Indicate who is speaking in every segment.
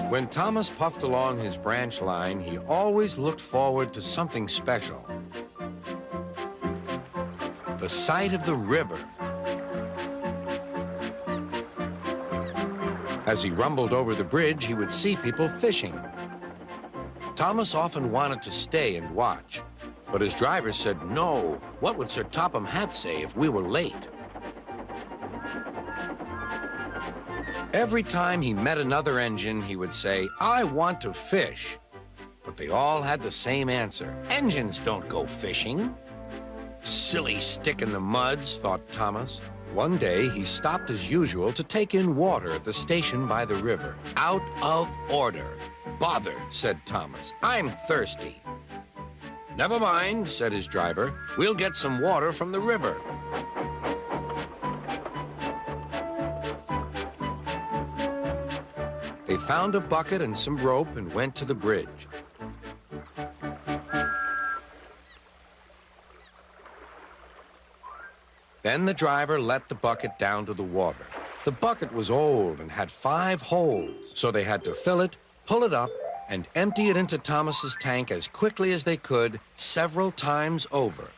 Speaker 1: When Thomas puffed along his branch line, he always looked forward to something special. The sight of the river. As he rumbled over the bridge, he would see people fishing. Thomas often wanted to stay and watch, but his driver said no. What would Sir Topham Hatt say if we were late? Every time he met another engine, he would say, "I want to fish." But they all had the same answer. "Engines don't go fishing." Silly stick in the muds, thought Thomas. One day, he stopped as usual to take in water at the station by the river. Out of order. "Bother," said Thomas. "I'm thirsty." "Never mind," said his driver. "We'll get some water from the river." They found a bucket and some rope and went to the bridge. Then the driver let the bucket down to the water. The bucket was old and had 5 holes, so they had to fill it, pull it up, and empty it into Thomas's tank as quickly as they could, several times over.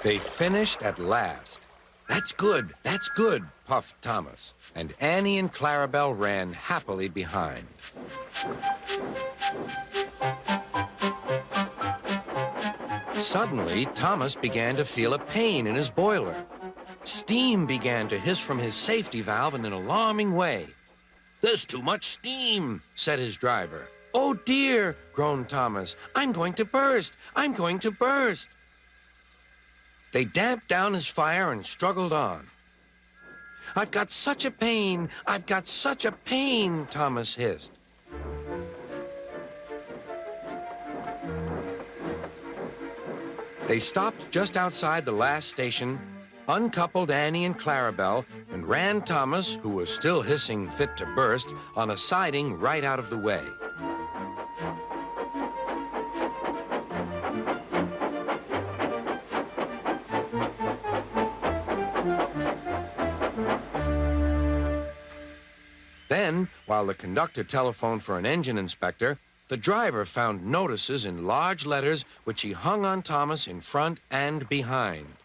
Speaker 1: They finished at last. "That's good, that's good," puffed Thomas, and Annie and Clarabelle ran happily behind. Suddenly, Thomas began to feel a pain in his boiler. Steam began to hiss from his safety valve in an alarming way. "There's too much steam," said his driver. "Oh dear," groaned Thomas. "I'm going to burst, I'm going to burst." They damped down his fire and struggled on. "I've got such a pain, I've got such a pain," Thomas hissed. They stopped just outside the last station, uncoupled Annie and Clarabelle, and ran Thomas, who was still hissing fit to burst, on a siding right out of the way. Then, while the conductor telephoned for an engine inspector, the driver found notices in large letters which he hung on Thomas in front and behind.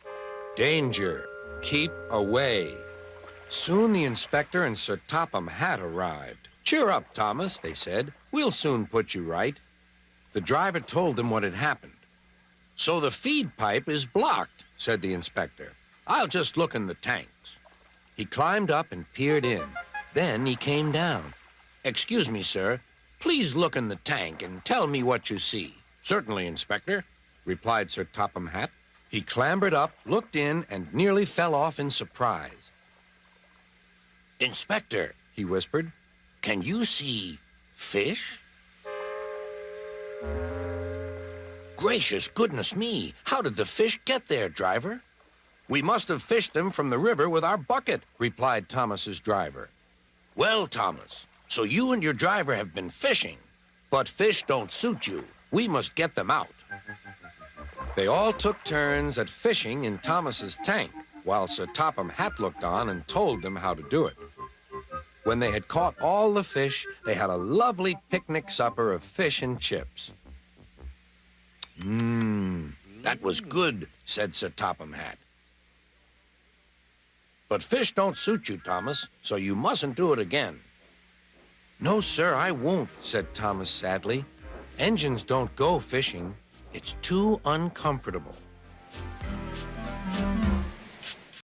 Speaker 1: "Danger. Keep away." Soon the inspector and Sir Topham Hatt arrived. "Cheer up, Thomas," they said. "We'll soon put you right." The driver told them what had happened. "So the feed pipe is blocked," said the inspector. "I'll just look in the tanks." He climbed up and peered in. Then he came down. "Excuse me, sir. Please look in the tank and tell me what you see." "Certainly, Inspector," replied Sir Topham Hatt. He clambered up, looked in, and nearly fell off in surprise. "Inspector," he whispered, "can you see fish?" "Gracious goodness me! How did the fish get there, driver?" "We must have fished them from the river with our bucket," replied Thomas's driver. "Well, Thomas, so you and your driver have been fishing, but fish don't suit you. We must get them out." They all took turns at fishing in Thomas's tank, while Sir Topham Hatt looked on and told them how to do it. When they had caught all the fish, they had a lovely picnic supper of fish and chips. That was good," said Sir Topham Hatt. "But fish don't suit you, Thomas, so you mustn't do it again." "No, sir, I won't," said Thomas sadly. "Engines don't go fishing. It's too uncomfortable."